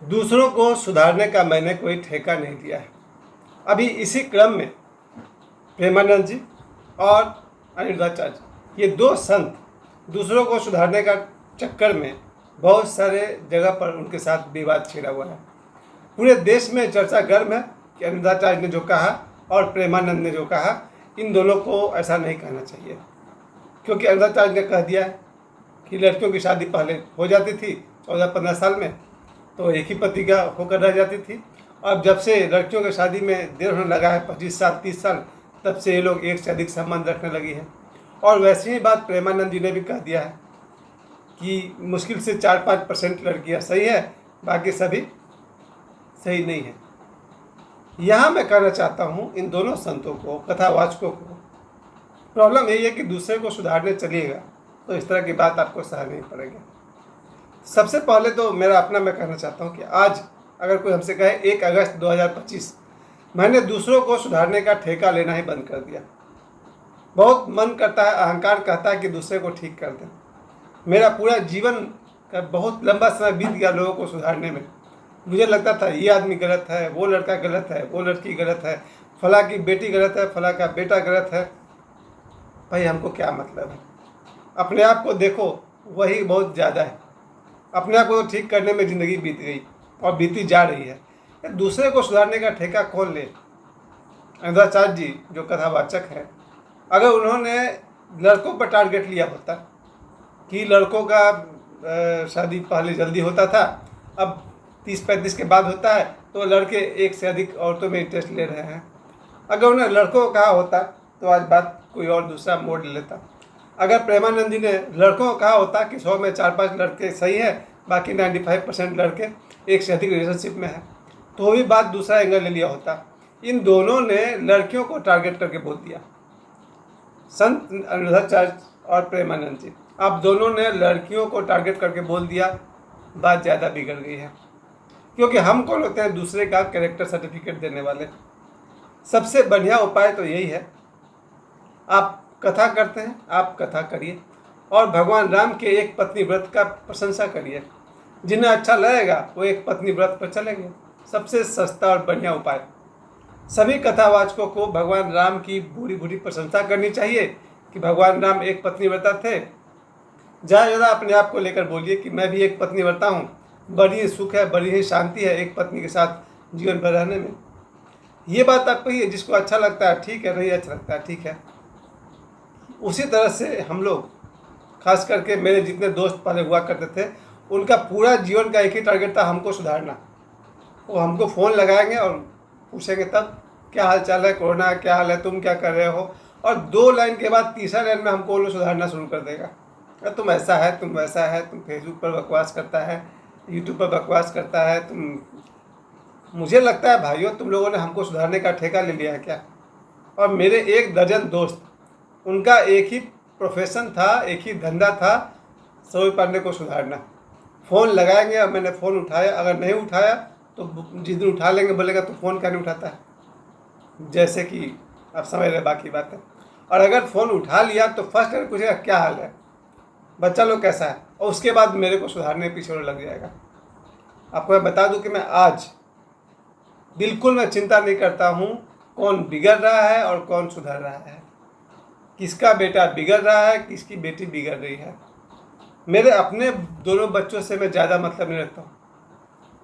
दूसरों को सुधारने का मैंने कोई ठेका नहीं लिया है। अभी इसी क्रम में प्रेमानंद जी और अनिरुद्धाचार्य, ये दो संत दूसरों को सुधारने का चक्कर में बहुत सारे जगह पर उनके साथ विवाद छिड़ा हुआ है। पूरे देश में चर्चा गर्म है कि अनिरुद्धाचार्य ने जो कहा और प्रेमानंद ने जो कहा, इन दोनों को ऐसा नहीं कहना चाहिए, क्योंकि अनिरुद्धाचार्य ने कह दिया है कि लड़कियों की शादी पहले हो जाती थी 14-15 साल में, तो एक ही पति का होकर रह जाती थी। और जब से लड़कियों की शादी में देर होने लगा है 25 साल 30 साल, तब से ये लोग एक से अधिक संबंध रखने लगी है। और वैसी ही बात प्रेमानंद जी ने भी कह दिया है कि मुश्किल से 4-5% लड़कियां सही है, बाकी सभी सही नहीं है। यहाँ मैं कहना चाहता हूँ इन दोनों संतों को, कथावाचकों को, प्रॉब्लम यही है कि दूसरे को सुधारने चलिएगा तो इस तरह की बात आपको सहनी पड़ेगी। सबसे पहले तो मेरा अपना मैं कहना चाहता हूँ कि आज अगर कोई हमसे कहे 1 अगस्त 2025, मैंने दूसरों को सुधारने का ठेका लेना ही बंद कर दिया। बहुत मन करता है, अहंकार कहता है कि दूसरे को ठीक कर दें। मेरा पूरा जीवन का बहुत लंबा समय बीत गया लोगों को सुधारने में। मुझे लगता था ये आदमी गलत है, वो लड़का गलत है, वो लड़की गलत है, फला की बेटी गलत है, फला का बेटा गलत है। भाई हमको क्या मतलब है? अपने आप को देखो, वही बहुत ज़्यादा है। अपने आप को ठीक करने में ज़िंदगी बीत गई और बीती जा रही है। दूसरे को सुधारने का ठेका कौन ले? अनिरुद्धाचार्य जी जो कथावाचक हैं, अगर उन्होंने लड़कों पर टारगेट लिया होता कि लड़कों का शादी पहले जल्दी होता था, अब 30-35 के बाद होता है, तो लड़के एक से अधिक औरतों में इंटरेस्ट ले रहे हैं। अगर उन्हें लड़कों को कहा होता तो आज बात कोई और दूसरा मोड़ ले लेता। अगर प्रेमानंद जी ने लड़कों को कहा होता कि 100 में 4-5 लड़के सही है, बाकी 95% लड़के एक से अधिक रिलेशनशिप में है, तो भी बात दूसरा एंगल ले लिया होता। इन दोनों ने लड़कियों को टारगेट करके बोल दिया। संत अनिरुद्धाचार्य और प्रेमानंद जी, आप दोनों ने लड़कियों को टारगेट करके बोल दिया, बात ज़्यादा बिगड़ गई है। क्योंकि हम कौन होते हैं दूसरे का कैरेक्टर सर्टिफिकेट देने वाले? सबसे बढ़िया उपाय तो यही है, आप कथा करते हैं, आप कथा करिए और भगवान राम के एक पत्नी व्रत का प्रशंसा करिए। जिन्हें अच्छा लगेगा वो एक पत्नी व्रत पर चलेंगे। सबसे सस्ता और बढ़िया उपाय। सभी कथावाचकों को भगवान राम की बुरी बुरी प्रशंसा करनी चाहिए कि भगवान राम एक पत्नी व्रता थे। ज़्यादा अपने आप को लेकर बोलिए कि मैं भी एक पत्नी व्रता हूँ, बड़ी ही सुख है, बड़ी ही शांति है एक पत्नी के साथ जीवन भर रहने में। ये बात आप कहिए, जिसको अच्छा लगता है ठीक है, नहीं अच्छा लगता है ठीक है। उसी तरह से हम लोग, खास करके मेरे जितने दोस्त पहले हुआ करते थे, उनका पूरा जीवन का एक ही टारगेट था, हमको सुधारना। वो हमको फ़ोन लगाएंगे और पूछेंगे तब क्या हाल चाल है, कोरोना क्या हाल है, तुम क्या कर रहे हो, और 2 लाइन के बाद तीसरा लाइन में हमको वो लोग सुधारना शुरू कर देगा। तुम ऐसा है, तुम वैसा है, तुम फेसबुक पर बकवास करता है, यूट्यूब पर बकवास करता है, तुम। मुझे लगता है भाइयों, तुम लोगों ने हमको सुधारने का ठेका ले लिया है क्या? और मेरे 1 दर्जन दोस्त, उनका एक ही प्रोफेशन था, एक ही धंधा था, सौरभ पांडे को सुधारना। फ़ोन लगाएंगे और मैंने फ़ोन उठाया, अगर नहीं उठाया तो जिस दिन उठा लेंगे बोलेगा तो फ़ोन क्या नहीं उठाता है, जैसे कि आप समझ रहे बाकी बात है। और अगर फ़ोन उठा लिया तो फर्स्ट टाइम पूछेगा क्या हाल है, बच्चा लोग कैसा है, और उसके बाद मेरे को सुधारने पीछे लग जाएगा। आपको मैं बता दूं कि मैं आज बिल्कुल मैं चिंता नहीं करता हूं कौन बिगड़ रहा है और कौन सुधर रहा है, किसका बेटा बिगड़ रहा है, किसकी बेटी बिगड़ रही है। मेरे अपने दोनों बच्चों से मैं ज़्यादा मतलब नहीं रखता हूँ।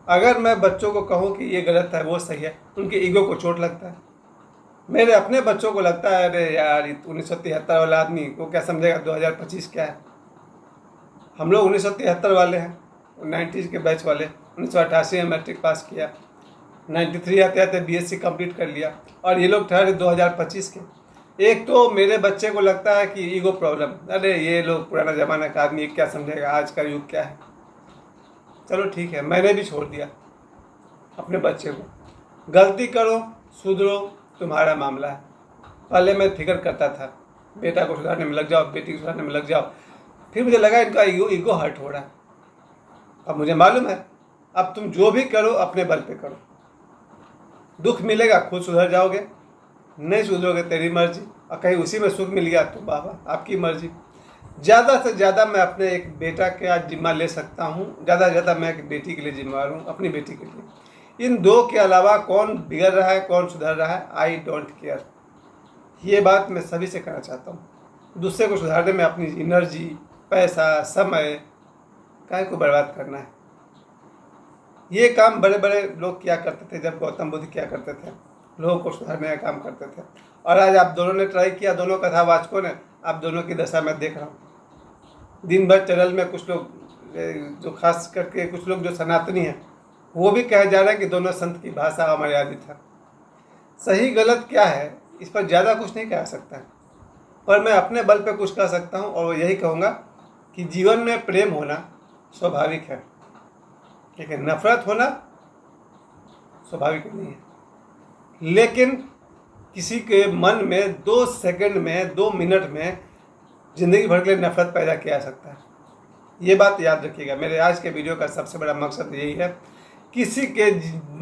अगर मैं बच्चों को कहूँ कि ये गलत है वो सही है, उनके ईगो को चोट लगता है। मेरे अपने बच्चों को लगता है अरे यार 1973 वाला आदमी को क्या समझेगा 2025 क्या है। हम लोग 1973 वाले हैं, 90s के बैच वाले। 1988 में मैट्रिक पास किया, 93 आते आते BSc कंप्लीट कर लिया, और ये लोग ठहरे 2025 के। एक तो मेरे बच्चे को लगता है कि ईगो प्रॉब्लम, अरे ये लोग पुराना ज़माना का आदमी क्या समझेगा, आज का युग क्या है। चलो ठीक है, मैंने भी छोड़ दिया अपने बच्चे को। गलती करो, सुधरो, तुम्हारा मामला है। पहले मैं फिक्र करता था बेटा को सुधारने में लग जाओ, बेटी को सुधारने में लग जाओ, फिर मुझे लगा इनका ईगो हर्ट हो रहा है। अब मुझे मालूम है, अब तुम जो भी करो अपने बल पे करो। दुख मिलेगा खुद सुधर जाओगे, नहीं सुधरोगे तेरी मर्जी, और कहीं उसी में सुख मिल गया तो बाबा आपकी मर्जी। ज़्यादा से ज़्यादा मैं अपने एक बेटा का जिम्मा ले सकता हूँ, ज़्यादा से ज़्यादा मैं एक बेटी के लिए जिम्मेवार हूँ, अपनी बेटी के लिए। इन दो के अलावा कौन बिगड़ रहा है, कौन सुधर रहा है, आई डोंट केयर। ये बात मैं सभी से कहना चाहता हूँ। दूसरे को सुधारने में अपनी एनर्जी, पैसा, समय काहे को बर्बाद करना है। ये काम बड़े बड़े लोग किया करते थे, जब गौतम बुद्ध किया करते थे, लोगों को सुधारने का काम करते थे। और आज आप दोनों ने ट्राई किया, दोनों कथावाचकों ने, आप दोनों की दशा मैं देख रहा हूँ। दिन भर चैनल में कुछ लोग, जो खास करके कुछ लोग जो सनातनी हैं, वो भी कहे जा रहे हैं कि दोनों संत की भाषा अमर्यादित है। सही गलत क्या है इस पर ज़्यादा कुछ नहीं कह सकता है, पर मैं अपने बल पे कुछ कह सकता हूँ, और यही कहूँगा कि जीवन में प्रेम होना स्वाभाविक है, लेकिन नफरत होना स्वाभाविक नहीं है। लेकिन किसी के मन में 2 सेकंड में, 2 मिनट में ज़िंदगी भर के लिए नफरत पैदा किया जा सकता है। ये बात याद रखिएगा। मेरे आज के वीडियो का सबसे बड़ा मकसद यही है, किसी के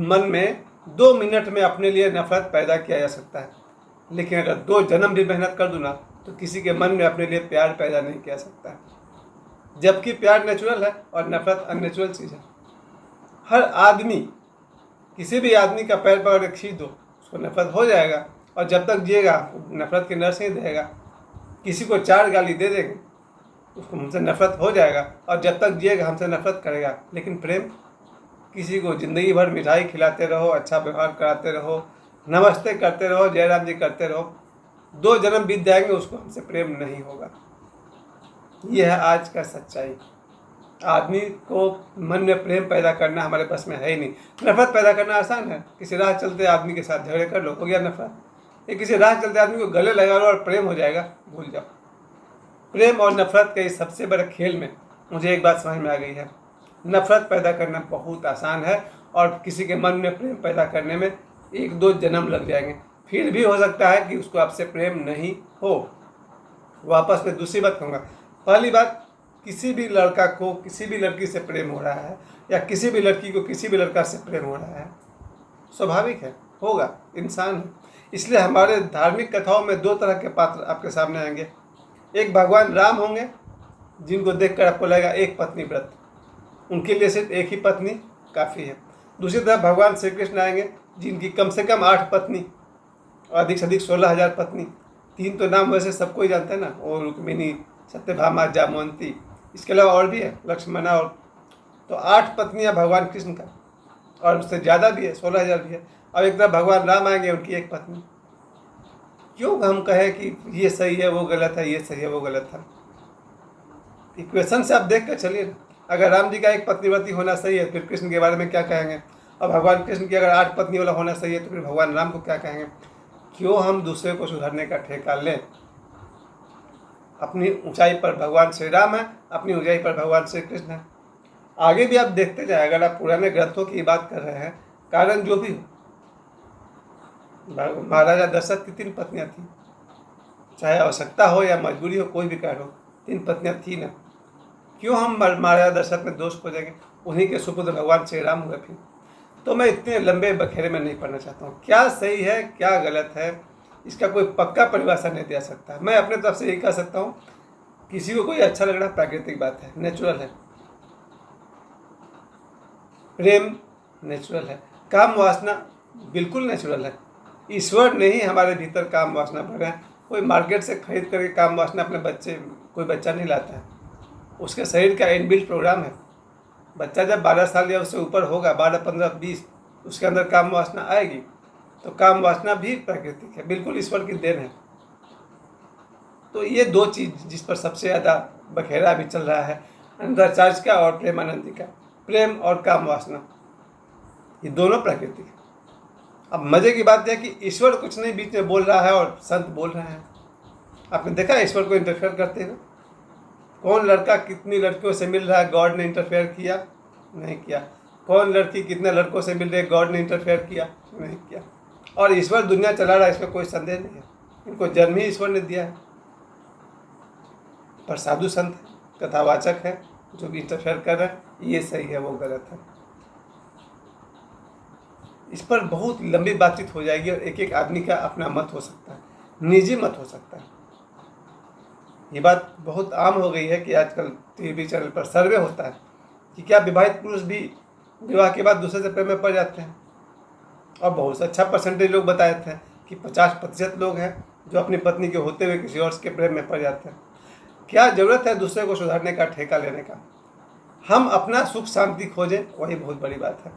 मन में 2 मिनट में अपने लिए नफरत पैदा किया जा सकता है, लेकिन अगर 2 जन्म भी मेहनत कर दूँ ना, तो किसी के मन में अपने लिए प्यार पैदा नहीं किया सकता है। जबकि प्यार नेचुरल है और नफरत अननेचुरल चीज़ है। हर आदमी, किसी भी आदमी का पैर पकड़ के खींच दो, उसको नफरत हो जाएगा, और जब तक जिएगा नफरत के नर्स नहीं देगा। किसी को 4 गाली दे देंगे, उसको हमसे नफरत हो जाएगा, और जब तक जिएगा हमसे नफरत करेगा। लेकिन प्रेम, किसी को ज़िंदगी भर मिठाई खिलाते रहो, अच्छा व्यवहार कराते रहो, नमस्ते करते रहो, जयराम जी करते रहो, 2 जन्म बीत जाएंगे, उसको हमसे प्रेम नहीं होगा। यह है आज का सच्चाई। आदमी को मन में प्रेम पैदा करना हमारे बस में है ही नहीं। नफरत पैदा करना आसान है, किसी राह चलते आदमी के साथ झगड़े कर लो, हो गया नफरत। ये किसी राह चलते आदमी को गले लगा लो और प्रेम हो जाएगा, भूल जाओ। प्रेम और नफरत के इस सबसे बड़े खेल में मुझे एक बात समझ में आ गई है, नफरत पैदा करना बहुत आसान है, और किसी के मन में प्रेम पैदा करने में 1-2 जन्म लग जाएंगे। फिर भी हो सकता है कि उसको आपसे प्रेम नहीं हो। वापस में दूसरी बात कहूँगा। पहली बात, किसी भी लड़का को किसी भी लड़की से प्रेम हो रहा है, या किसी भी लड़की को किसी भी लड़का से प्रेम हो रहा है, स्वाभाविक है, होगा, इंसान है। इसलिए हमारे धार्मिक कथाओं में 2 तरह के पात्र आपके सामने आएंगे। एक भगवान राम होंगे, जिनको देखकर आपको लगेगा एक पत्नी व्रत, उनके लिए सिर्फ एक ही पत्नी काफ़ी है। दूसरी तरफ भगवान श्री कृष्ण आएंगे, जिनकी कम से कम 8 पत्नी और अधिक से अधिक 16,000 पत्नी। 3 तो नाम वैसे सबको ही जानते हैं ना, और रुक्मिणी, सत्यभामा, जामवंती, इसके अलावा और भी है, लक्ष्मणा, और तो 8 पत्नियां भगवान कृष्ण का, और उससे ज़्यादा भी है, 16,000 भी है। और एक तरफ भगवान राम आएंगे, उनकी एक पत्नी। क्यों हम कहें कि ये सही है वो गलत है, ये सही है वो गलत है? इक्वेशन से आप देख कर चलिए ना। अगर राम जी का एक पत्नीवती होना सही है, फिर कृष्ण के बारे में क्या कहेंगे? और भगवान कृष्ण की अगर 8 पत्नी वाला होना सही है, तो फिर भगवान राम को क्या कहेंगे? क्यों हम दूसरे को सुधारने का ठेका लें? अपनी ऊंचाई पर भगवान श्री राम है, अपनी ऊंचाई पर भगवान श्री कृष्ण है। आगे भी आप देखते जाए, अगर आप पुराने ग्रंथों की बात कर रहे हैं, कारण जो भी हो, महाराजा दशरथ की 3 पत्नियां थी, चाहे आवश्यकता हो या मजबूरी हो, कोई भी कारण हो, 3 पत्नियां थी ना। क्यों हम महाराजा दशरथ में दोष खोजेंगे? उन्हीं के सुपुत्र भगवान श्री राम हुए फिर। तो मैं इतने लंबे बखेरे में नहीं पढ़ना चाहता हूँ। क्या सही है क्या गलत है, इसका कोई पक्का परिभाषा नहीं दे सकता। मैं अपने तरफ से यही कह सकता हूँ, किसी को कोई अच्छा लग रहा है, प्राकृतिक बात है, नेचुरल है। प्रेम नेचुरल है, काम वासना बिल्कुल नेचुरल है। ईश्वर ने ही हमारे भीतर काम वासना भरा है। कोई मार्केट से खरीद करके काम वासना अपने कोई बच्चा नहीं लाता है। उसके शरीर का इनबिल्ट प्रोग्राम है। बच्चा जब 12 साल या उससे ऊपर होगा, 12, 15, 20, उसके अंदर काम वासना आएगी। तो काम वासना भी प्राकृतिक है, बिल्कुल ईश्वर की देन है। तो ये 2 चीज़ जिस पर सबसे ज़्यादा बखेरा भी चल रहा है, अनिरुद्धाचार्य का और प्रेमानंद जी का, प्रेम और काम वासना, ये दोनों प्राकृतिक है। अब मज़े की बात यह है कि ईश्वर कुछ नहीं बीच में बोल रहा है और संत बोल रहे हैं। आपने देखा ईश्वर को इंटरफेयर करते हुए? कौन लड़का कितनी लड़कियों से मिल रहा है, गॉड ने इंटरफेयर किया? नहीं किया। कौन लड़की कितने लड़कों से मिल रही है, गॉड ने इंटरफेयर किया? नहीं किया। और ईश्वर दुनिया चला रहा है, इसमें कोई संदेह नहीं है। इनको जन्म ही ईश्वर ने दिया है। पर साधु संत कथावाचक है जो भी इंटरफेयर कर रहे हैं, ये सही है वो गलत है। इस पर बहुत लंबी बातचीत हो जाएगी, और एक एक आदमी का अपना मत हो सकता है, निजी मत हो सकता है। ये बात बहुत आम हो गई है कि आजकल टीवी चैनल पर सर्वे होता है कि क्या विवाहित पुरुष भी विवाह के बाद दूसरे से प्रेम में पड़ जाते हैं, और बहुत से अच्छा परसेंटेज लोग बताए थे कि 50% लोग हैं जो अपनी पत्नी के होते हुए किसी और के प्रेम में पड़ जाते हैं। क्या ज़रूरत है दूसरे को सुधारने का, ठेका लेने का? हम अपना सुख शांति खोजें, वही बहुत बड़ी बात है।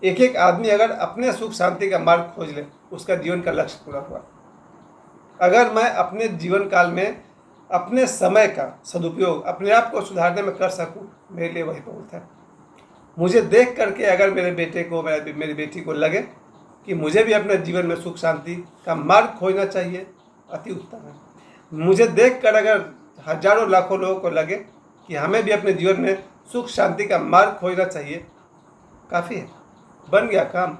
एक एक आदमी अगर अपने सुख शांति का मार्ग खोज ले, उसका जीवन का लक्ष्य पूरा हुआ। अगर मैं अपने जीवन काल में अपने समय का सदुपयोग अपने आप को सुधारने में कर सकूं, मेरे लिए वही बहुत है। मुझे देख करके अगर मेरे बेटे को, मेरी बेटी को लगे कि मुझे भी अपने जीवन में सुख शांति का मार्ग खोजना चाहिए, अति उत्तम है। मुझे देखकर अगर हजारों लाखों लोगों को लगे कि हमें भी अपने जीवन में सुख शांति का मार्ग खोजना चाहिए, काफ़ी है, बन गया काम।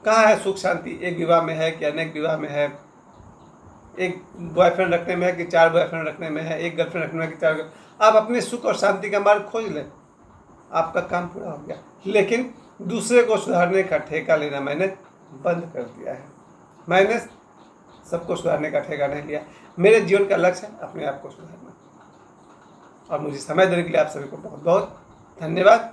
कहाँ है सुख शांति? एक विवाह में है कि अनेक विवाह में है? एक बॉयफ्रेंड रखने में है कि 4 बॉयफ्रेंड रखने में है? एक गर्लफ्रेंड रखने में है कि 4? आप अपने सुख और शांति का मार्ग खोज लें, आपका काम पूरा हो गया। लेकिन दूसरे को सुधारने का ठेका लेना मैंने बंद कर दिया है। मैंने सबको सुधारने का ठेका नहीं लिया। मेरे जीवन का लक्ष्य है अपने आप को सुधारना। और मुझे समय देने के लिए आप सभी को बहुत बहुत धन्यवाद।